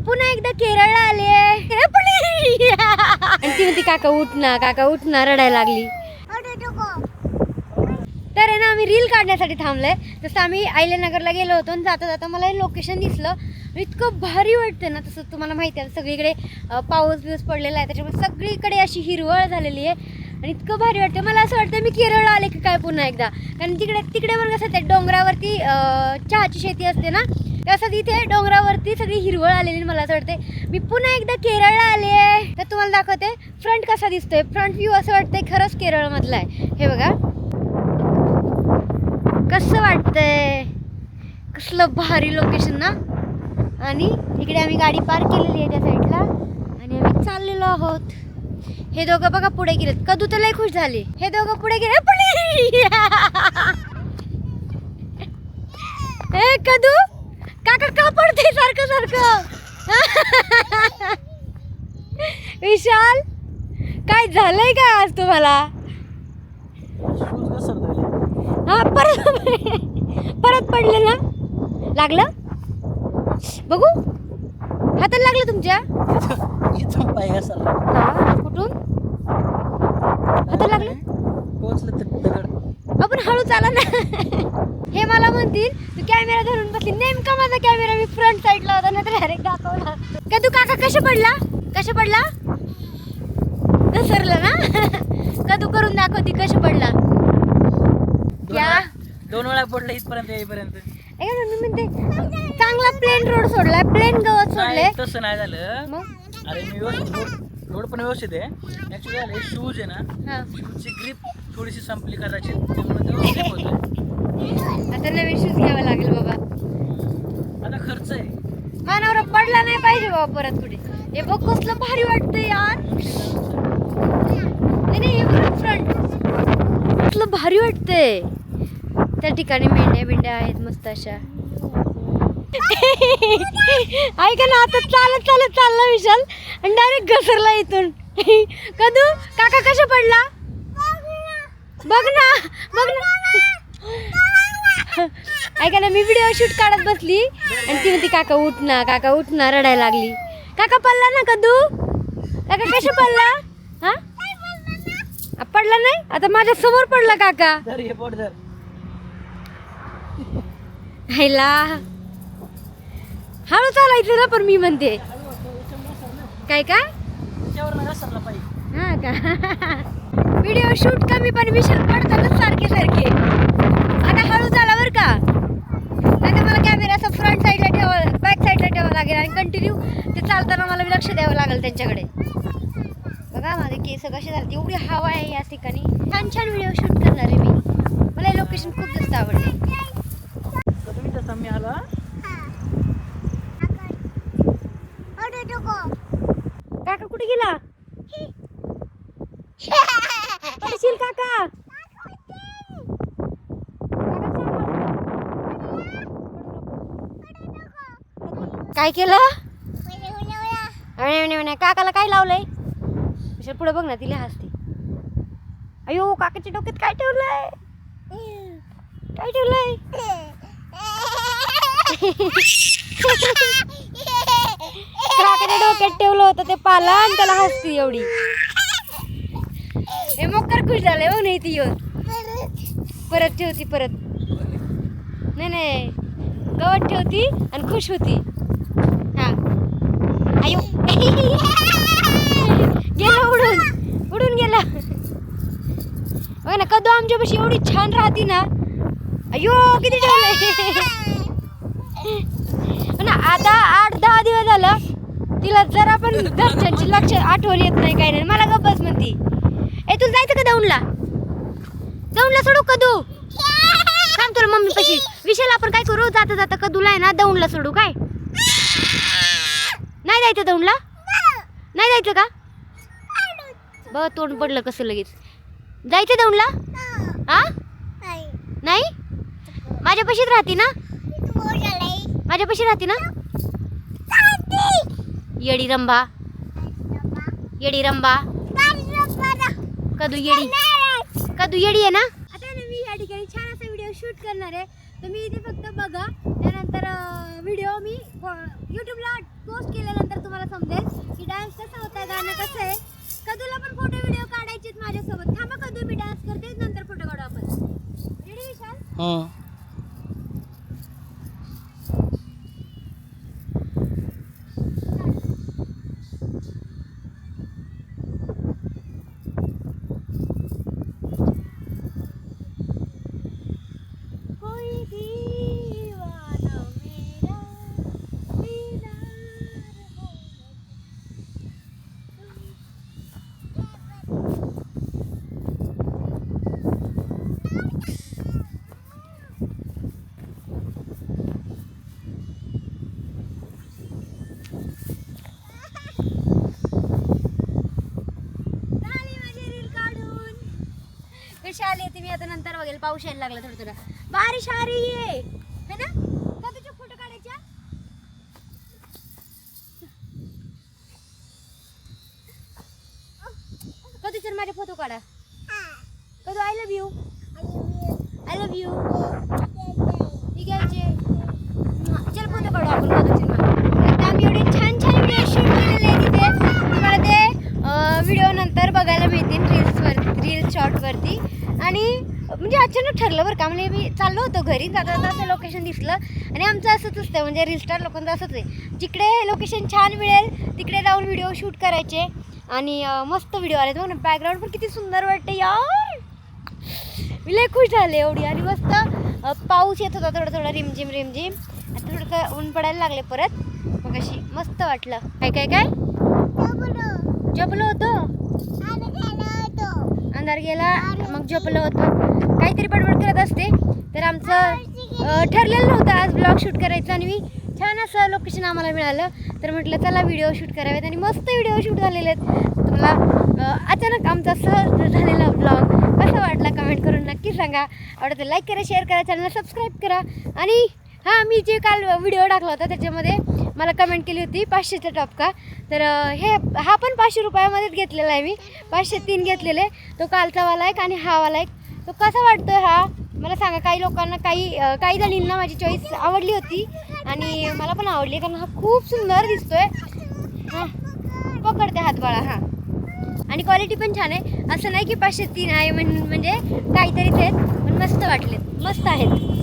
पुन्हा एकदा केरळला आले आणि ती म्हणती काका उठ ना रडायला लागली. तर आहे ना आम्ही रील काढण्यासाठी थांबलोय. जसं आम्ही आयल्यानगरला गेलो होतो आणि जाता जाता मला हे लोकेशन दिसलं. इतकं भारी वाटतं ना. तसं तुम्हाला माहिती आहे सगळीकडे पाऊस पडलेला आहे, त्याच्यामुळे सगळीकडे अशी हिरवळ झालेली आहे आणि इतकं भारी वाटतं. मला असं वाटतं मी केरळला आले की काय पुन्हा एकदा. कारण तिकडे पण कसं त्या डोंगरावरती चहाची शेती असते ना, तसं तिथे डोंगरावरती सगळी हिरवळ आलेली. मला असं वाटते मी पुन्हा एकदा केरळला आले आहे. तर तुम्हाला दाखवते फ्रंट कसा दिसतोय. फ्रंट व्ह्यू असं वाटतंय खरंच केरळमधला आहे. हे बघा कसं वाटतंय, कसलं भारी लोकेशन ना. आणि इकडे आम्ही गाडी पार्क केलेली आहे त्या साईडला आणि आम्ही चाललेलो आहोत. हे दोघं बघा पुढे गेलेत. कदू तर लय खुश झाले. हे दोघं पुढे गेले. ए कदू काका का पडते सारखं सारखं. विशाल काय झालंय का आज तुम्हाला. हा परत पडले ना. लागलं बघू हाताला लागलं तुमच्या. कुठून हाताला लागलं. आपण हळू चाला ना. हे मला म्हणतील तू कॅमेरा धरून बसली. नेमका माझा कॅमेरा मी फ्रंट साईडला होता ना तर डायरेक्ट दाखवला. का तू काका कसं पडला घसरला ना. कदू करून दाखवती कसं पडला. क्या 2 वेळा पडला इथपर्यंत येईपर्यंत. मी म्हणते चांगला प्लेन रोड सोडलाय, प्लेन गवत सोडले. तसं नाही झालं. मग अरे मी रोड पण व्यवस्थित आहे. ऍक्च्युली झालं शूज आहे ना, शूजची ग्रिप थोडीशी संपली कदाचित, त्यामुळे ते slip होतोय. आता नवीन शूज घ्यावा लागेल बाबा. आता खर्च आहे. मानावर पडला नाही पाहिजे बाबा परत कुठे. हे बघ कसलं भारी वाटतंय यार. नाही हे बघ फ्रंट कसलं भारी वाटतंय. त्या ठिकाणी मेंढ्या आहेत मस्त अशा. ऐका ना आता चालत चालला विशाल आणि डायरेक्ट घसरला इथून. कदू काका कशा पडला बघ ना. ऐका ना मी व्हिडिओ शूट काढत बसली आणि ती म्हणती काका उठ ना रडायला लागली. काका पडला ना कदू. काका कशा पडला. हा पडला नाही. आता माझ्या समोर पडला काका. हैला हळू चालायचं ना. पण मी म्हणते काय हा का. व्हिडिओ शूट कमी पण विशाल पडतातच सारखे. आता हळू झाला बरं का. आता मला कॅमेरा असं फ्रंट साईडला ठेवा, बॅक साईडला ठेवावं लागेल आणि कंटिन्यू ते चालताना मला लक्ष द्यावं लागेल त्यांच्याकडे. बघा माझे केस कसे झाले. एवढी हवा आहे या ठिकाणी. छान व्हिडिओ शूट करणार आहे मी. मला हे लोकेशन खूप जास्त आवडते. मी आला काका कुठे गेला. पडशील काका. काय केलं. काकाला काय लावलंय. पुढे बघ ना तिला हसते. अयो काकाच्या डोक्यात काय ठेवलंय. काकाच्या डोक्यात ठेवलं होतं ते पाला आणि त्याला हसती एवढी. हे मोकर खुश झाले हो. नाही ती येऊन परत ठेवती. परत नाही गवत ठेवती आणि खुश होती. हा आयो गेला उडून गेला. बघ ना कदू आमच्यापाशी एवढी छान राहती ना. अयो किती ठेवलंय ना. आता 8-10 दिवस झालं तिला जरा पण घरच्यांची लक्ष आठवण येत नाही. काही नाही. मला गप्पच म्हणती. ए तुला जायचं का दौंडला सोडू कदू. सांग तुला मम्मी पशी. विशाल आपण काय करू जाता कदूला आहे ना दौंडला सोडू. काय नाही जायचं दौंडला. नाही जायचं का. बघ तोंड पडलं कसं लगेच. जायचं दौंडला. हा नाही माझ्यापाशीच राहते ना. माझ्यापाशी राहते ना. येडी रंबा कदू येडी आहे ना. आता मी या ठिकाणी छान असा व्हिडिओ शूट करणार आहे. तर मी इथे फक्त बघा. त्यानंतर व्हिडिओ मी यूट्यूबला पोस्ट केलेला बघा गाणं कसं आहे. कदूला पण फोटो व्हिडिओ काढायचे माझ्यासोबत. थांबा कदू, मी डान्स करते नंतर फोटो काढू आपण. रेडी विशाल? कोई दीवाना मेरा दीदार हो. झाली माझी रील काढून. कशी आली होती मी आता नंतर बघेल. पाऊस यायला लागला थोडं थोडं. बारिश आ रही है है ना? का तुझे फोटो काढायच्या? कधी तर माझे फोटो काढा. कधी I love you. I love you. ठीक आहे. चल फोटो काढू आपण कधीची. आता आम्ही एवढे छान छान व्हिडिओ शूट केलेले आहे तिथे. तुम्हाला ते व्हिडिओ नंतर बघायला मिळतील रील्स शॉर्टवरती. आणि म्हणजे अचानक ठरलं बरं का. म्हणजे मी चाललो होतो घरी, जाता जाता असं लोकेशन दिसलं. आणि आमचं असंच असतं, म्हणजे रील स्टार लोकांचं असंच आहे. जिकडे लोकेशन छान मिळेल तिकडे जाऊन व्हिडिओ शूट करायचे. आणि मस्त व्हिडिओ आले. बघ ना, बॅकग्राऊंड पण किती सुंदर वाटते यार. मी लय खुश झाले एवढी. आणि मस्त पाऊस येत होता थोडा थोडा, रिमझिम रिमझिम. आता थोडंसं ऊन पडायला लागले परत. मग अशी मस्त वाटलं. काय काय काय झोपलो होतो. अंधार गेला मग झोपलो होतो. काहीतरी बडबड करत असते. तर आमचं ठरलेलं नव्हतं आज ब्लॉग शूट करायचं. आणि मी छान असं लोकेशन आम्हाला मिळालं. तर म्हटलं चला व्हिडिओ शूट करावेत. आणि मस्त व्हिडिओ शूट झालेले आहेत. तुम्हाला अचानक आमचा सहज झालेला ब्लॉग कसा वाटला कमेंट करून नक्की सांगा. आवडतं लाईक करा, शेअर करा, चॅनलला सबस्क्राईब करा. आणि हां, मी जे काल व्हिडिओ टाकला होता त्याच्यामध्ये मला कमेंट केली होती 500चा टॉप का. तर हा पण 500 रुपयामध्येच घेतलेला आहे मी. 503 घेतलेले. तो कालचावाला एक आणि हा वाला एक. तो कसा वाटतोय हा मला सांगा. काही लोकांना काही जणींना माझी चॉईस आवडली होती आणि मला पण आवडली, कारण हा खूप सुंदर दिसतोय. हां, पकडते हात बाळा. हां, आणि क्वालिटी पण छान आहे. असं नाही की 503 आहे म्हणजे काहीतरीच आहेत, पण मस्त वाटलेत, मस्त आहेत.